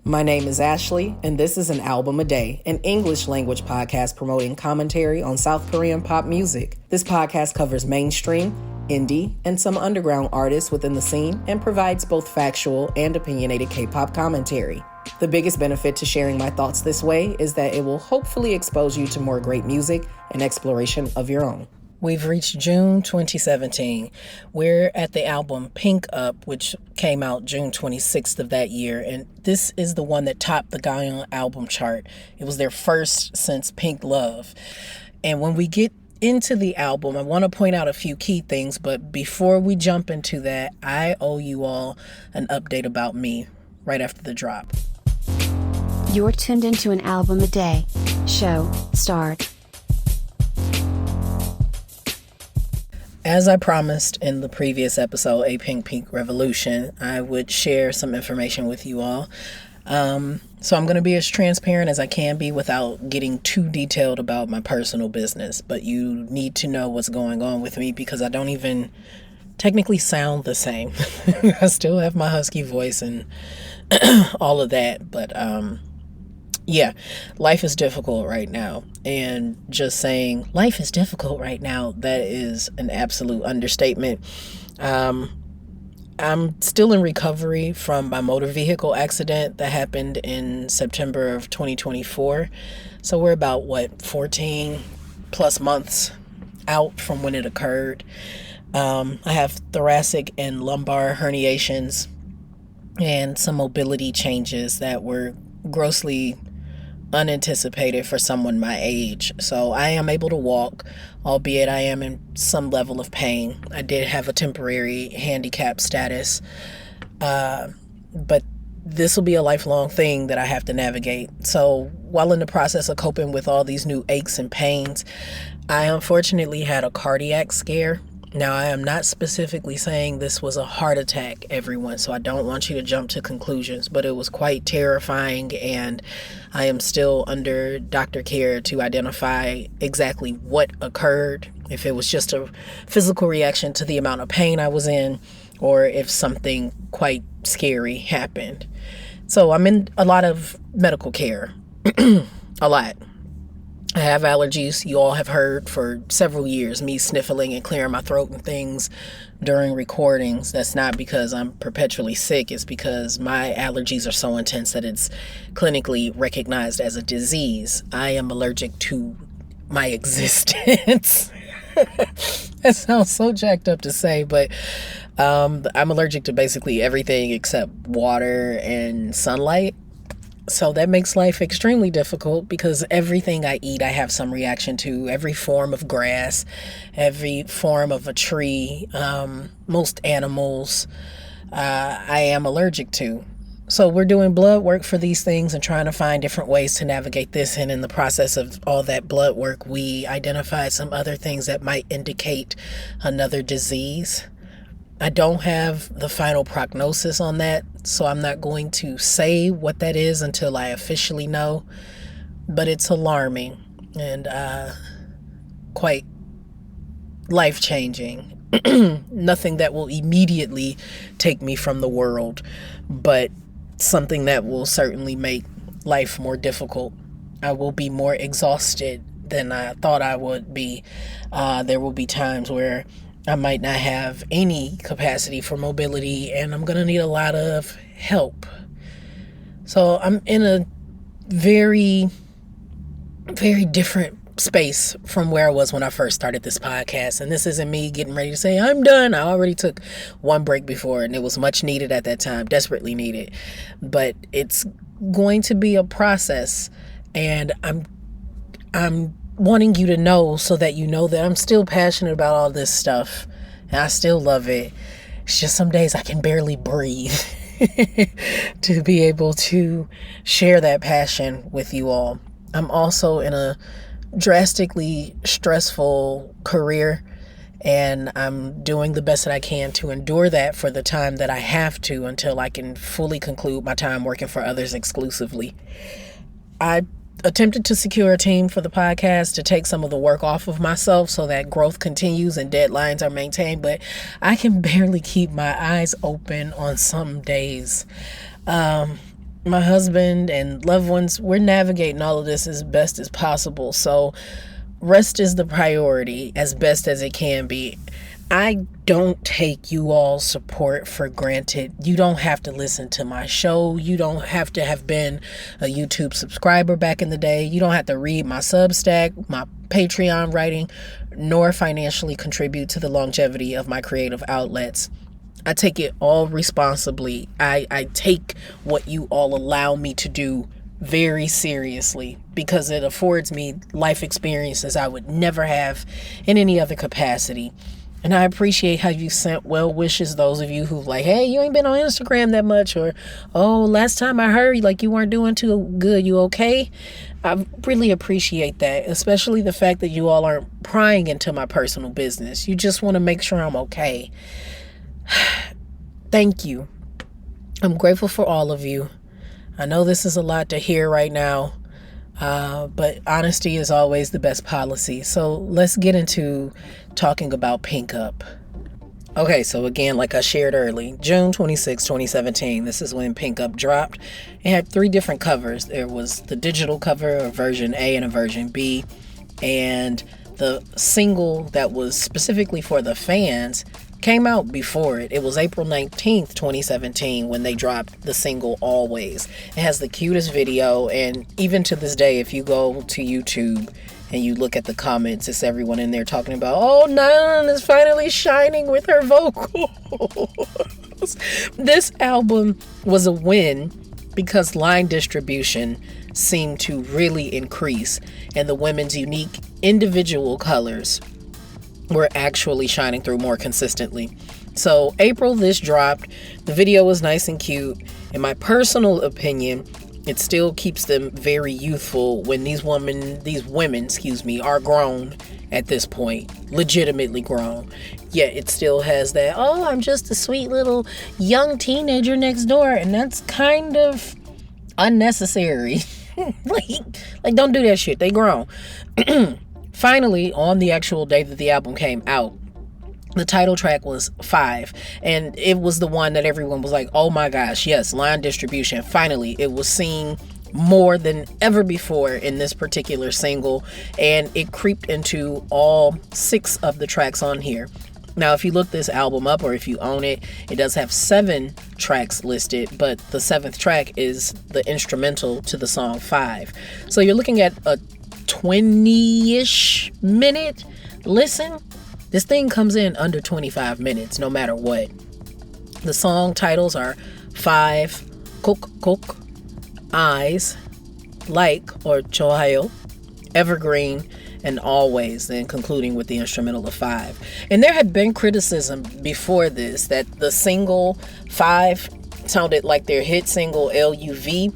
My name is Ashley, and this is An Album a Day, an English language podcast promoting commentary on South Korean pop music. This podcast covers mainstream, indie, and some underground artists within the scene and provides both factual and opinionated K-pop commentary. The biggest benefit to sharing my thoughts this way is that it will hopefully expose you to more great music and exploration of your own. We've reached June 2017. We're at the album Pink Up, which came out June 26th of that year, and this is the one that topped the Gaon album chart. It was their first since Pink Love. And when we get into the album, I want to point out a few key things, but before we jump into that, I owe you all an update about me right after the drop. You're tuned into An Album a Day. Show start. As I promised in the previous episode, Apink Pink Revolution, I would share some information with you all. So I'm going to be as transparent as I can be without getting too detailed about my personal business. But you need to know what's going on with me because I don't even technically sound the same. I still have my husky voice and all of that. But yeah, life is difficult right now. And just saying life is difficult right now, that is an absolute understatement. I'm still in recovery from my motor vehicle accident that happened in September of 2024. So we're about, 14 plus months out from when it occurred. I have thoracic and lumbar herniations and some mobility changes that were grossly unanticipated for someone my age. So I am able to walk, albeit I am in some level of pain. I did have a temporary handicap status, but this will be a lifelong thing that I have to navigate. So while in the process of coping with all these new aches and pains, I unfortunately had a cardiac scare. Now, I am not specifically saying this was a heart attack, everyone, so I don't want you to jump to conclusions, but it was quite terrifying, and I am still under doctor care to identify exactly what occurred, if it was just a physical reaction to the amount of pain I was in, or if something quite scary happened. So I'm in a lot of medical care, a lot. I have allergies. You all have heard for several years me sniffling and clearing my throat and things during recordings. That's not because I'm perpetually sick. It's because my allergies are so intense that it's clinically recognized as a disease. I am allergic to my existence. That sounds so jacked up to say, but I'm allergic to basically everything except water and sunlight. So that makes life extremely difficult because everything I eat, I have some reaction to. Every form of grass, every form of a tree, most animals, I am allergic to. So we're doing blood work for these things and trying to find different ways to navigate this. And in the process of all that blood work, we identified some other things that might indicate another disease. I don't have the final prognosis on that, so I'm not going to say what that is until I officially know, but it's alarming and quite life-changing. Nothing that will immediately take me from the world, but something that will certainly make life more difficult. I will be more exhausted than I thought I would be. There will be times where I might not have any capacity for mobility, and I'm going to need a lot of help. So I'm in a very, very different space from where I was when I first started this podcast. And this isn't me getting ready to say, I'm done. I already took one break before, and it was much needed at that time, desperately needed. But it's going to be a process, and I'm wanting you to know so that you know that I'm still passionate about all this stuff and I still love it. It's just some days I can barely breathe to be able to share that passion with you all. I'm also in a drastically stressful career, and I'm doing the best that I can to endure that for the time that I have to until I can fully conclude my time working for others exclusively. I attempted to secure a team for the podcast to take some of the work off of myself so that growth continues and deadlines are maintained, but I can barely keep my eyes open on some days. my husband and loved ones, we're navigating all of this as best as possible. So rest is the priority as best as it can be. I don't take you all's support for granted. You don't have to listen to my show. You don't have to have been a YouTube subscriber back in the day. You don't have to read my Substack, my Patreon writing, nor financially contribute to the longevity of my creative outlets. I take it all responsibly. I take what you all allow me to do very seriously because it affords me life experiences I would never have in any other capacity. And I appreciate how you sent well wishes, those of you who like, hey, you ain't been on Instagram that much, or, oh, last time I heard like you weren't doing too good. You okay? I really appreciate that, especially the fact that you all aren't prying into my personal business. You just want to make sure I'm okay. Thank you. I'm grateful for all of you. I know this is a lot to hear right now, but honesty is always the best policy. So let's get into talking about Pink Up. Okay, so again, like I shared early, June 26, 2017, this is when Pink Up dropped. It had 3 different covers. There was the digital cover, a version A and a version B, and the single that was specifically for the fans came out before it. It was April 19th, 2017 when they dropped the single Always. It has the cutest video, and even to this day, if you go to YouTube and you look at the comments, it's everyone in there talking about, oh, Nyan is finally shining with her vocals. This album was a win because line distribution seemed to really increase, and the women's unique individual colors were actually shining through more consistently. So April, this dropped. The video was nice and cute. In my personal opinion, it still keeps them very youthful when these women, are grown at this point, legitimately grown. Yet it still has that, oh, I'm just a sweet little young teenager next door, and that's kind of unnecessary. like don't do that shit. They grown. Finally, on the actual day that the album came out, the title track was 5, and it was the one that everyone was like, oh my gosh, yes, line distribution. Finally, it was seen more than ever before in this particular single, and it creeped into all 6 of the tracks on here. Now, if you look this album up, or if you own it, it does have 7 tracks listed, but the 7th track is the instrumental to the song 5. So you're looking at a 20-ish minute listen. This thing comes in under 25 minutes no matter what. The song titles are 5, Cook, Eyes, Like or Chohayo, Evergreen, and Always, then concluding with the instrumental of 5. And there had been criticism before this that the single 5 sounded like their hit single LUV.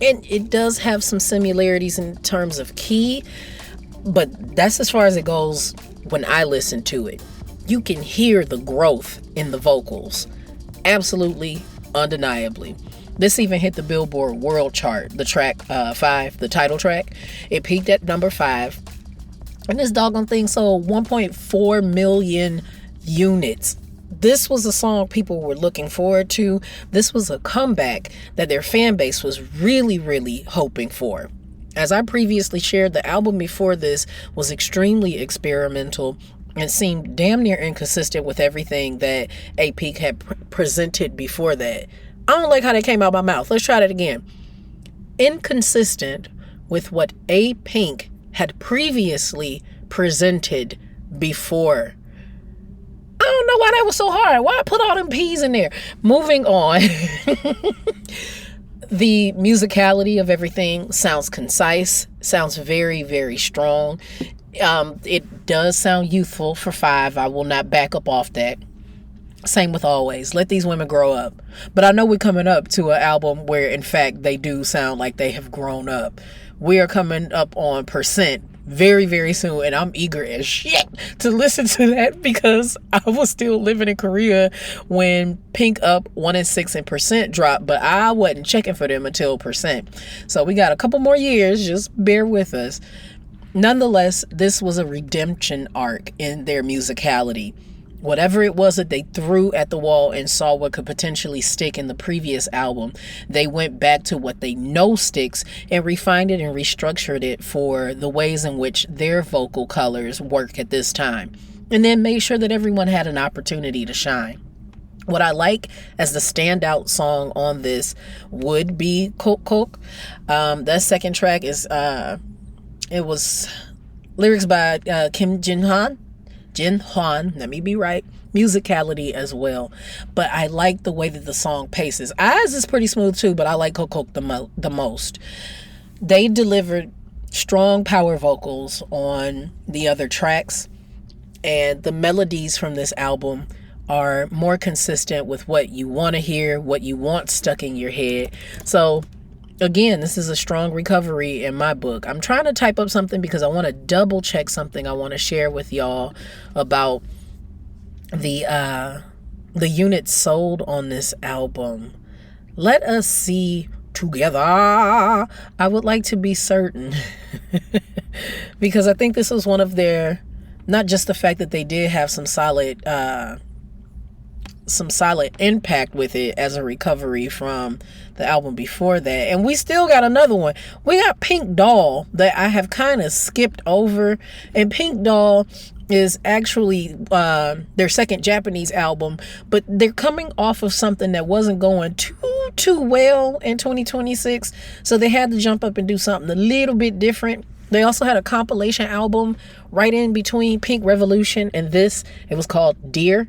And it does have some similarities in terms of key, but that's as far as it goes when I listen to it. You can hear the growth in the vocals. Absolutely, undeniably. This even hit the Billboard World Chart, the track 5, the title track. It peaked at number 5. And this doggone thing sold 1.4 million units. This was a song people were looking forward to. This was a comeback that their fan base was really, really hoping for. As I previously shared, the album before this was extremely experimental and seemed damn near inconsistent with everything that Apink had presented before that. I don't like how that came out my mouth. Let's try that again. Inconsistent with what Apink had previously presented before. I don't know why that was so hard. Why I put all them P's in there? Moving on. The musicality of everything sounds concise, sounds very, very strong. It does sound youthful for 5. I will not back up off that. Same with Always. Let these women grow up. But I know we're coming up to an album where, in fact, they do sound like they have grown up. We are coming up on Percent very, very soon, and I'm eager as shit to listen to that because I was still living in Korea when Pink Up 1 and 6 and Percent dropped, but I wasn't checking for them until Percent. So we got a couple more years, just bear with us. Nonetheless, this was a redemption arc in their musicality. Whatever it was that they threw at the wall and saw what could potentially stick in the previous album, they went back to what they know sticks and refined it and restructured it for the ways in which their vocal colors work at this time. And then made sure that everyone had an opportunity to shine. What I like as the standout song on this would be Kok Kok. That second track is, it was lyrics by Kim Jin Hwan, let me be right, musicality as well. But I like the way that the song paces. Eyes is pretty smooth too, but I like Kok Kok the most. They delivered strong power vocals on the other tracks, and the melodies from this album are more consistent with what you want to hear, what you want stuck in your head. So again, this is a strong recovery in my book. I'm trying to type up something because I want to double check something I want to share with y'all about the units sold on this album. Let us see together. I would like to be certain because I think this was one of their, not just the fact that they did have some solid impact with it as a recovery from the album before that. And we still got another one. We got Pink Doll that I have kind of skipped over. And Pink Doll is actually their second Japanese album, but they're coming off of something that wasn't going too well in 2026. So they had to jump up and do something a little bit different. They also had a compilation album right in between Pink Revolution and this. It was called Dear.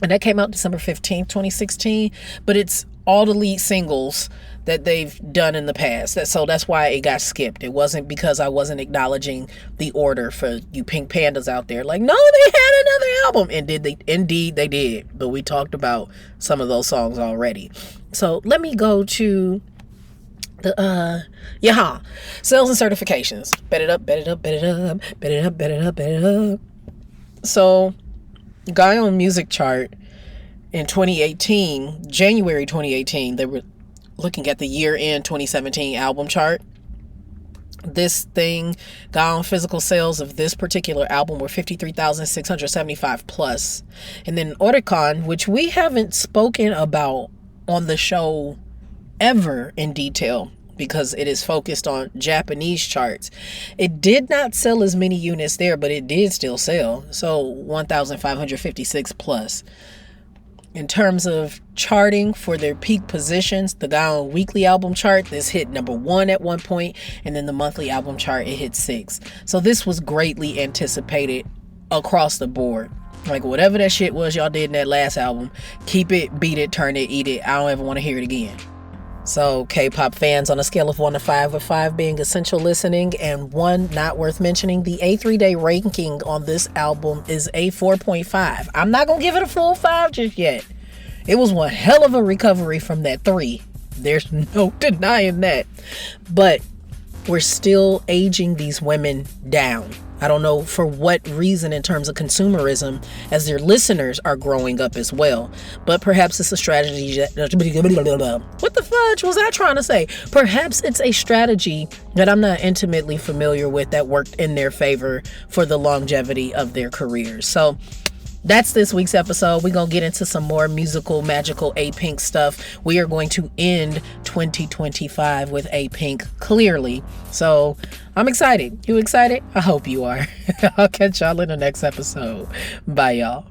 And that came out December 15th, 2016. But it's all the lead singles that they've done in the past. So that's why it got skipped. It wasn't because I wasn't acknowledging the order for you Pink Pandas out there. Like, no, they had another album. And indeed they did. But we talked about some of those songs already. So let me go to the sales and certifications. Bet it up, bet it up, bet it up, bet it up, bet it up, bet it up. So Guy on Music Chart in 2018, January 2018, they were looking at the year-end 2017 album chart. This thing, Guy on physical sales of this particular album were 53,675 plus. And then Oricon, which we haven't spoken about on the show ever in detail because it is focused on Japanese charts. It did not sell as many units there, but it did still sell. So 1,556 plus. In terms of charting for their peak positions, the Guy on weekly album chart, this hit number 1 at one point, and then the monthly album chart, it hit 6. So this was greatly anticipated across the board. Like, whatever that shit was y'all did in that last album, keep it, beat it, turn it, eat it. I don't ever want to hear it again. So, K-pop fans, on a scale of 1 to 5, with 5 being essential listening and 1 not worth mentioning, the A3-Day ranking on this album is a 4.5. I'm not going to give it a full 5 just yet. It was one hell of a recovery from that 3. There's no denying that. But we're still aging these women down. I don't know for what reason in terms of consumerism, as their listeners are growing up as well. But perhaps it's a strategy. What the fudge was I trying to say? Perhaps it's a strategy that I'm not intimately familiar with that worked in their favor for the longevity of their careers. So that's this week's episode. We're going to get into some more musical, magical Apink stuff. We are going to end 2025 with Apink, clearly. So I'm excited. You excited? I hope you are. I'll catch y'all in the next episode. Bye, y'all.